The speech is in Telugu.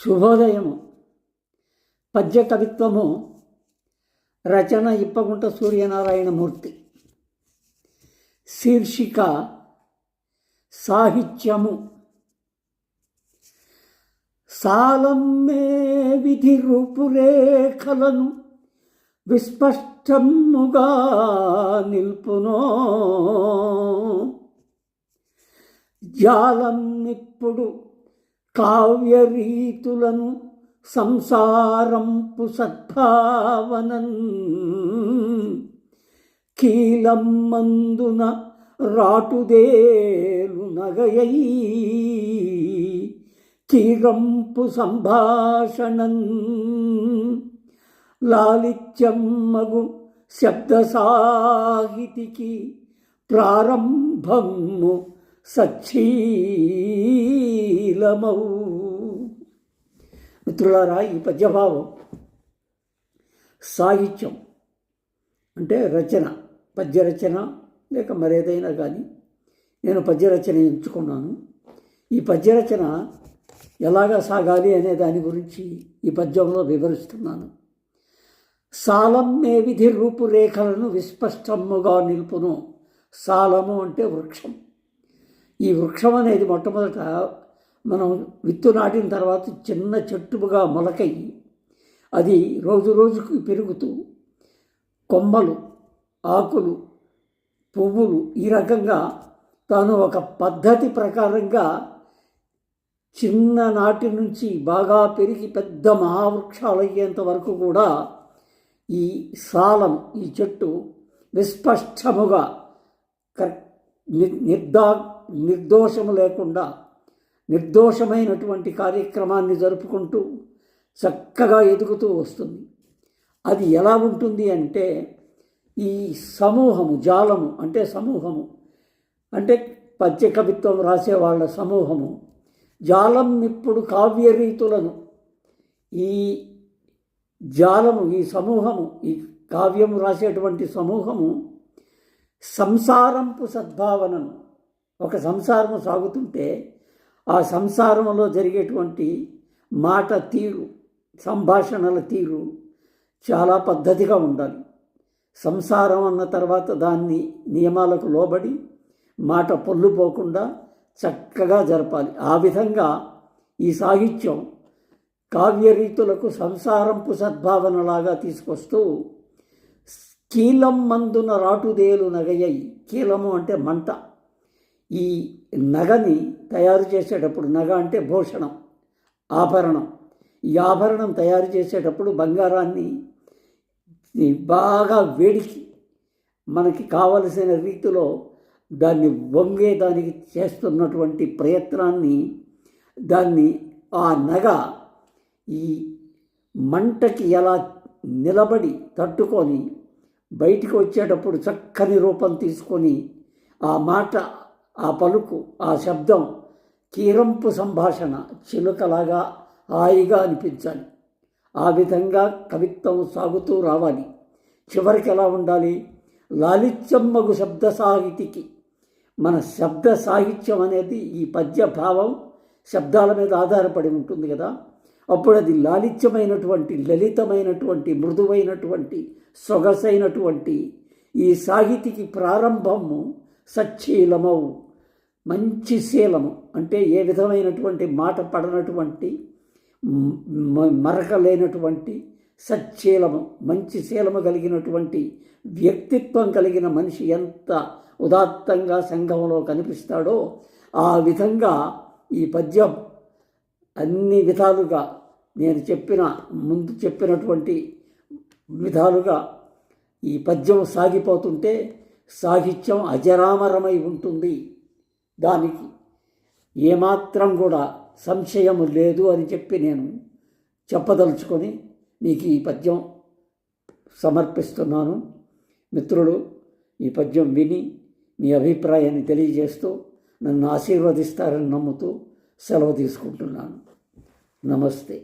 శుభోదయము. పద్య కవిత్వము. రచన ఇప్పగుంట సూర్యనారాయణమూర్తి. శీర్షిక సాహిత్యము. సాలమ్మే విధి రూపురేఖలను విస్పష్టముగా నిల్పునో, జాలన్నిప్పుడు కావ్యరీతులను సంసారంపు సద్భావనన్, కీలమ్మందున రాటుదేలు నగయై కీరంపు సంభాషణన్, లాలిత్యమ్మగు శబ్దసాహితికి ప్రారంభము సచ్చీలమౌ. మిత్రులారా, ఈ పద్యభావం సాహిత్యం అంటే రచన, పద్యరచన లేక మరేదైనా కానీ నేను పద్యరచన ఎంచుకున్నాను. ఈ పద్యరచన ఎలాగా సాగాలి అనే దాని గురించి ఈ పద్యంలో వివరిస్తున్నాను. సాలమ్మే విధి రూపురేఖలను విస్పష్టముగా నిలుపును. సాలము అంటే వృక్షం. ఈ వృక్షం అనేది మొట్టమొదట మనం విత్తు నాటిన తర్వాత చిన్న చెట్టుగా మొలకై అది రోజు రోజుకు పెరుగుతూ కొమ్మలు, ఆకులు, పువ్వులు ఈ రకంగా తాను ఒక పద్ధతి ప్రకారంగా చిన్ననాటి నుంచి బాగా పెరిగి పెద్ద మహావృక్షాలు అయ్యేంత వరకు కూడా ఈ సాలం, ఈ చెట్టు విస్పష్టముగా నిర్దోషము లేకుండా నిర్దోషమైనటువంటి కార్యక్రమాన్ని జరుపుకుంటూ చక్కగా ఎదుగుతూ వస్తుంది. అది ఎలా ఉంటుంది అంటే ఈ సమూహము, జాలము అంటే సమూహము అంటే పద్య కవిత్వం రాసే వాళ్ళ సమూహము. జాలం ఇప్పుడు కావ్యరీతులను, ఈ జాలము, ఈ సమూహము, ఈ కావ్యము రాసేటువంటి సమూహము సంసారంపు సద్భావనను, ఒక సంసారము సాగుతుంటే ఆ సంసారంలో జరిగేటువంటి మాట తీరు, సంభాషణల తీరు చాలా పద్ధతిగా ఉండాలి. సంసారం అన్న తర్వాత దాన్ని నియమాలకు లోబడి మాట పొల్లుపోకుండా చక్కగా జరపాలి. ఆ విధంగా ఈ సాహిత్యం కావ్యరీతులకు సంసారంపు సద్భావనలాగా తీసుకొస్తూ కీలం మందున రాటుదేలు నగయ్యి, కీలము అంటే మంట. ఈ నగని తయారు చేసేటప్పుడు, నగ అంటే భూషణం, ఆభరణం. ఈ ఆభరణం తయారు చేసేటప్పుడు బంగారాన్ని బాగా వేడికి మనకి కావలసిన రీతిలో దాన్ని వంగేదానికి చేస్తున్నటువంటి ప్రయత్నాన్ని, దాన్ని ఆ నగ ఈ మంటకి ఎలా నిలబడి తట్టుకొని బయటికి వచ్చేటప్పుడు చక్కని రూపం తీసుకొని ఆ మాట, ఆ పలుకు, ఆ శబ్దం కీరంపు సంభాషణ, చిలుకలాగా హాయిగా అనిపించాలి. ఆ విధంగా కవిత్వం సాగుతూ రావాలి. చివరికి ఎలా ఉండాలి? లాలిత్యమ్మగు శబ్ద సాహితికి, మన శబ్ద సాహిత్యం అనేది ఈ పద్య భావం శబ్దాల మీద ఆధారపడి ఉంటుంది కదా. అప్పుడు అది లాలిత్యమైనటువంటి, లలితమైనటువంటి, మృదువైనటువంటి, సొగసైనటువంటి ఈ సాహితికి ప్రారంభము సచ్చీలమౌ, మంచి శీలము అంటే ఏ విధమైనటువంటి మాట పడనటువంటి, మరక లేనటువంటి సచ్చీలము, మంచి శీలము కలిగినటువంటి వ్యక్తిత్వం కలిగిన మనిషి ఎంత ఉదాత్తంగా సంఘంలో కనిపిస్తాడో ఆ విధంగా ఈ పద్యం అన్ని విధాలుగా నేను ముందు చెప్పినటువంటి విధాలుగా ఈ పద్యం సాగిపోతుంటే సాహిత్యం అజరామరమై ఉంటుంది. దానికి ఏమాత్రం కూడా సంశయము లేదు అని చెప్పి నేను చెప్పదలుచుకొని మీకు ఈ పద్యం సమర్పిస్తున్నాను. మిత్రులు, ఈ పద్యం విని మీ అభిప్రాయాన్ని తెలియజేస్తూ నన్ను ఆశీర్వదిస్తారని నమ్ముతూ సెలవు తీసుకుంటున్నాను. నమస్తే.